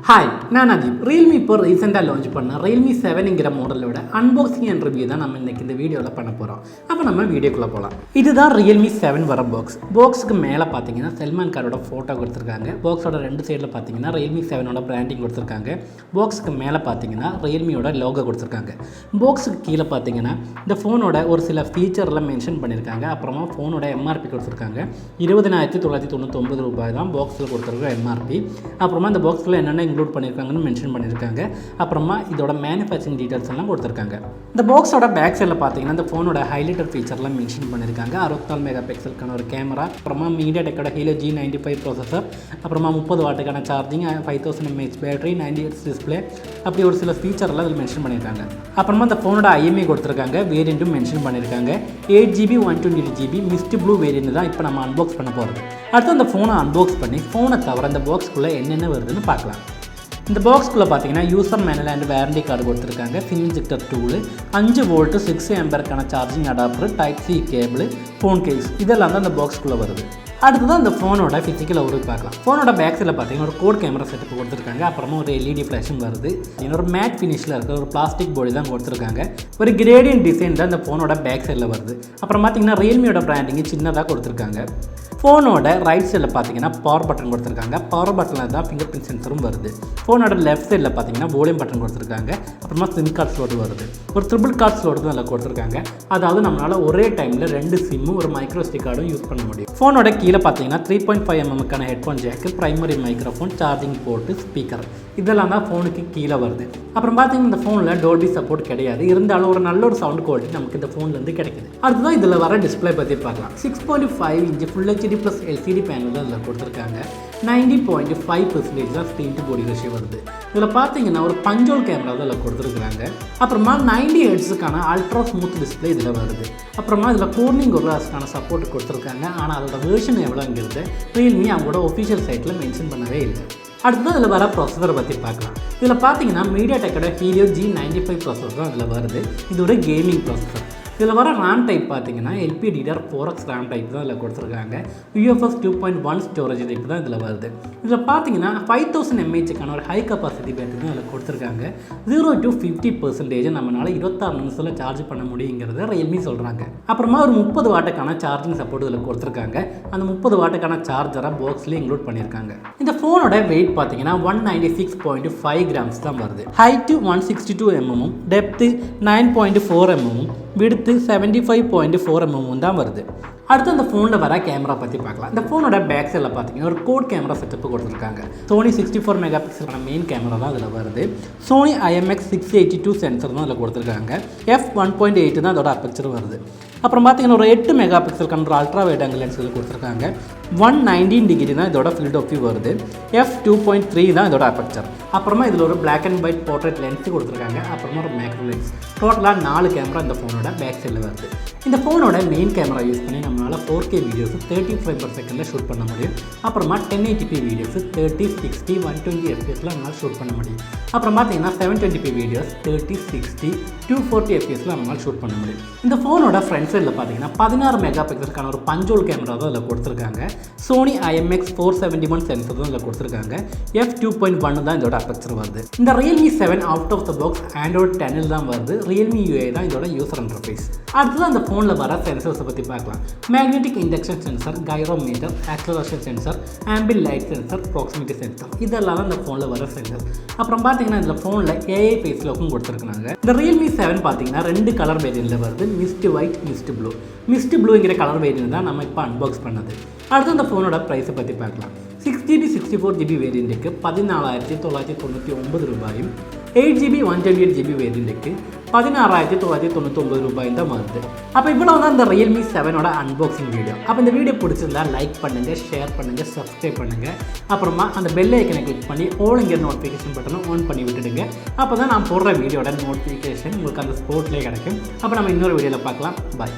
Hi நான் Adeeb. Realme இப்போ ரீசெண்டாக லான்ச் பண்ண ரியல்மி 7ங்கிற மாடலோட அன்பாக்சிங் அண்ட் ரிவ்யூ தான் நம்ம இன்றைக்கி இந்த வீடியோவில் பண்ண போகிறோம். அப்போ நம்ம வீடியோக்குள்ளே போகலாம். இதுதான் ரியல்மி 7 வர பாக்ஸுக்கு மேலே பார்த்தீங்கன்னா சல்மான் காரோட ஃபோட்டோ கொடுத்துருக்காங்க. பாக்ஸோட ரெண்டு சைடில் பார்த்தீங்கன்னா ரியல்மி 7ஓட பிராண்டிங் கொடுத்துருக்காங்க. பாக்ஸுக்கு மேலே பார்த்தீங்கன்னா ரியல்மியோட லோகோ கொடுத்துருக்காங்க. பாக்ஸுக்கு கீழே பார்த்தீங்கன்னா இந்த ஃபோனோட ஒரு சில ஃபீச்சர்லாம் மென்ஷன் பண்ணியிருக்காங்க. அப்புறமா ஃபோனோட எம்ஆர்பி கொடுத்துருக்காங்க. 20,999 ரூபாய் தான் பாக்ஸில் கொடுத்துருக்க எம்ஆர்பி. அப்புறமா இந்த பாக்ஸில் என்னென்ன இன்க்ளூட் பண்ணியிருக்காங்கன்னு மென்ஷன் பண்ணியிருக்காங்க. அப்புறமா இதோட மேனுஃபேக்சரிங் டீட்டெயில்ஸ் எல்லாம் கொடுத்துருக்காங்க. இந்த பாக்ஸோட பேக் சைடில் பார்த்தீங்கன்னா இந்த ஃபோனோட ஹைலைட்டர் ஃபீச்சர்லாம் மென்ஷன் பண்ணியிருக்காங்க. 64 மெகா பிக்சலுக்கான ஒரு கேமரா, அப்புறமா மீடியாடெக்கோட Helio G95 ப்ராசஸர், அப்புறமா 30 வாட்டுக்கான charging, 5000 mAh battery, 90 Hz display, அப்படி ஒரு சில ஃபீச்சர்லாம் இதில் மென்ஷன் பண்ணியிருக்காங்க. அப்புறமா இந்த ஃபோனோட IMEI கொடுத்துருக்காங்க. வேரியண்ட்டும் மென்ஷன் பண்ணியிருக்காங்க. 8GB 128GB mist blue variant தான் இப்போ நம்ம அன்பாக்ஸ் பண்ண போகிறது. அடுத்து அந்த ஃபோனை அன்பாக்ஸ் பண்ணி ஃபோனை தவிர இந்த பாக்ஸ்க்குள்ளே என்னென்ன வருதுன்னு பார்க்கலாம். இந்த பாக்ஸ்க்குள்ளே பார்த்தீங்கன்னா user manual and warranty card கொடுத்துருக்காங்க. பின் இன்ஜெக்டர் டூல், 5 வோல்ட் 6 ஆம்பியருக்கான charging adapter, type C cable, phone case, இதெல்லாம் தான் இந்த பாக்ஸ்க்குள்ளே வருது. அடுத்ததான் இந்த ஃபோனோட ஃபிசிக்கல் ஓவர்வியூ பார்க்கலாம். ஃபோனோட பேக் சைடில் பார்த்தீங்கன்னா ஒரு கோட் கேமரா செட்டப் கொடுத்துருக்காங்க. அப்புறமா ஒரு LED ஃப்ளாஷும் வருது. இன்னொரு மேட் ஃபினிஷில் இருக்கிற ஒரு பிளாஸ்டிக் பாடி தான் கொடுத்துருக்காங்க. ஒரு கிரேடியன்ட் டிசைன் தான் இந்த ஃபோனோட பேக் சைடில் வருது. அப்புறம் பார்த்தீங்கன்னா ரியல்மியோட பிராண்டிங் சின்னதாக கொடுத்துருக்காங்க. ஃபோனோட ரைட் சைடில் பார்த்தீங்கன்னா பவர் பட்டன் கொடுத்துருக்காங்க. பவர் பட்டனில் தான் ஃபிங்கர் பிரிண்ட் சென்சரும் வருது. ஃபோனோட லெஃப்ட் சைடில் பார்த்தீங்கன்னா வால்யூம் பட்டன் கொடுத்துருக்காங்க. அப்புறமா சிம் கார்டு ஸ்லோட் வருது. ஒரு ட்ரிபிள் கார்டு ஸ்லோட் தான் அதில் கொடுத்துருக்காங்க. அதாவது நம்மளால் ஒரே டைமில் 2 சிம்மும் ஒரு மைக்ரோ SD கார்டும் யூஸ் பண்ண முடியும். ஃபோனோட கீழே பார்த்தீங்கன்னா 3.5mm headphone jack, primary microphone, charging board, speaker, இதெல்லாம் தான் ஃபோனுக்கு கீழே வருது. அப்புறம் பார்த்தீங்கன்னா இந்த ஃபோனில் டோல்பி சப்போர்ட் கிடையாது. இருந்தாலும் ஒரு நல்ல ஒரு சவுண்ட் குவாலிட்டி நமக்கு இந்த ஃபோன்லேருந்து கிடைக்குது. அடுத்ததான் இதில் வர டிஸ்பிளே பற்றி பார்க்கலாம். 6.5 inch full HD plus LCD panel தான் இதில் கொடுத்துருக்காங்க. 90.5% தான் ஸ்க்ரீன் டு பாடி ரேஷியோ வருது. இதில் பார்த்தீங்கன்னா ஒரு பஞ்சோல் கேமரா தான் இதில் கொடுத்துருக்குறாங்க. அப்புறமா 90 Hzக்கான அல்ட்ரா ஸ்மூத் டிஸ்பிளே இதில் வருது. அப்புறமா இதில் கோர்னிங் ஒர்லாஸ்க்கான சப்போர்ட் கொடுத்துருக்காங்க. ஆனால் அதோட வேர்ஷன் எவ்வளோங்கிறது ரியல்மி அவங்களோட ஒஃபிஷியல் சைட்டில் மென்ஷன் பண்ணவே இல்லை. அடுத்தது இதில் வர ப்ராசஸரை பற்றி பார்க்கலாம். இதில் பார்த்தீங்கன்னா மீடியாடெக்கோட Helio G95 ப்ராசஸர் தான் இதில் வருது. இது ஒரு கேமிங் ப்ராசஸர். இதில் வர ரேம் டைப் பார்த்தீங்கன்னா LPDDR4X ரேம் டைப் தான் இதில் கொடுத்துருக்காங்க. UFS 2.1 ஸ்டோரேஜ் டைப் தான் இதில் வருது. இதில் பார்த்தீங்கன்னா 5000 mAhக்கான ஒரு ஹை கெப்பாசிட்டி பேட்டரி தான் இதில் கொடுத்துருக்காங்க. 0 to 50% நம்மளால் 26 நிமிஷத்தில் சார்ஜ் பண்ண முடியுங்கிறத ரியல்மி சொல்கிறாங்க. அப்புறமா ஒரு 30 வாட்டுக்கான சார்ஜிங் சப்போர்ட் இதில் கொடுத்துருக்காங்க. அந்த 30 வாட்டுக்கான சார்ஜரை பாக்ஸ்லேயே இன்க்ளூட் பண்ணியிருக்காங்க. இந்த ஃபோனோட வெயிட் பார்த்தீங்கன்னா 196.5 கிராம்ஸ் தான் வருது. ஹைட்டு 162 mm, டெப்த்து 9.4 mm, விடுத்து 75.4 mm தான் வருது. அடுத்து அந்த ஃபோனில் வர கேமரா பற்றி பார்க்கலாம். இந்த ஃபோனோட பேக் சைடில் பார்த்தீங்கன்னா ஒரு கோட் கேமரா செட்டப் கொடுத்துருக்காங்க. சோனி 64 மெகா பிக்சலுக்கான மெயின் கேமரா தான் அதில் வருது. சோனி IMX682 சென்சர் தான் அதில் கொடுத்துருக்காங்க. f1.8 தான் அதோட அப்பெக்சர் வருது. அப்புறம் பார்த்தீங்கன்னா ஒரு 8 மெகா பிக்சலுக்கான ஒரு அல்ட்ரா வைட் ஆங்கிள் லென்ஸ் இதில் கொடுத்துருக்காங்க. 119 டிகிரி தான் இதோட ஃபீல்ட் ஆஃப் வியூ வருது. f2.3 தான் இதோட அப்பெக்சர். அப்புறமா இதில் ஒரு black and white portrait lens கொடுத்துருக்காங்க. அப்புறமா ஒரு மேக்ரோ லென்ஸ். டோட்டலாக 4 கேமரா இந்த ஃபோனோட பேக் சைடில் வருது. இந்த ஃபோனோட மெயின் கேமரா யூஸ் பண்ணி நம்மளால் 4K வீடியோஸ் 30 frames/second ஷூட் பண்ண முடியும். அப்புறமா 1080p வீடியோஸ் 30, 60, 120 fps நம்மளால் ஷூட் பண்ண முடியும். அப்புறம் பார்த்தீங்கன்னா 720p வீடியோஸ் 30, 60, 240 fps நம்மளால் ஷூட் பண்ண முடியும். இந்த ஃபோனோட ஃப்ரண்ட் சைடில் பார்த்தீங்கன்னா 16 மெகா பிக்சலுக்கான ஒரு பஞ்சோல் கேமரா தான் இதில் கொடுத்துருக்காங்க. சோனி IMX471 சென்சர் தான் இதில் கொடுத்துருக்காங்க. f2.1 தான் இதோட அப்பெக்சர் வருது. இந்த Realme 7 out of the box Android 10 தான் வருது. ரியல்மி UI தான் இதோட யூசர் இன்டர்ஃபேஸ். அடுத்தது அந்த ஃபோனில் வர சென்சர்ஸை பற்றி பார்க்கலாம். Magnetic induction sensor, gyrometer, acceleration sensor, ambient light sensor, proximity sensor, இதெல்லாம் தான் இந்த ஃபோனில் வர சென்சர். அப்புறம் பார்த்தீங்கன்னா இந்த ஃபோனில் AI ஃபேஸ் லாக்கும் கொடுத்துருக்காங்க. இந்த ரியல்மி 7 பார்த்தீங்கன்னா 2 கலர் வேரியண்ட்டில் வருது. Mist white, mist blue. மிஸ்ட் ப்ளூங்கிற கலர் வேரியண்ட் தான் நம்ம இப்போ அன்பாக்ஸ் பண்ணது. அடுத்து அந்த ஃபோனோட ப்ரைஸை பற்றி பார்க்கலாம். 6GB 64GB வேரியண்ட்டுக்கு 14,999 ரூபாயும், 8GB 128GB வேரியண்ட்டுக்கு 16,999 ரூபாயும் தான் வருது. அப்போ இவ்வளோ தான் இந்த ரியல்மி 7ஓட அன்பாக்சிங் வீடியோ. அப்போ இந்த வீடியோ பிடிச்சிருந்தா லைக் பண்ணுங்கள், ஷேர் பண்ணுங்கள், சப்ஸ்கிரைப் பண்ணுங்கள். அப்புறமா அந்த பெல் ஐக்கனை கிளிக் பண்ணி ஓலுங்கிற நோட்டிஃபிகேஷன் பட்டனை ஆன் பண்ணி விட்டுடுங்க. அப்போ தான் நான் போடுற வீடியோட நோட்டிஃபிகேஷன் உங்களுக்கு அந்த ஸ்போர்ட்லேயே கிடைக்கும். அப்போ நம்ம இன்னொரு வீடியோவில் பார்க்கலாம். பாய்.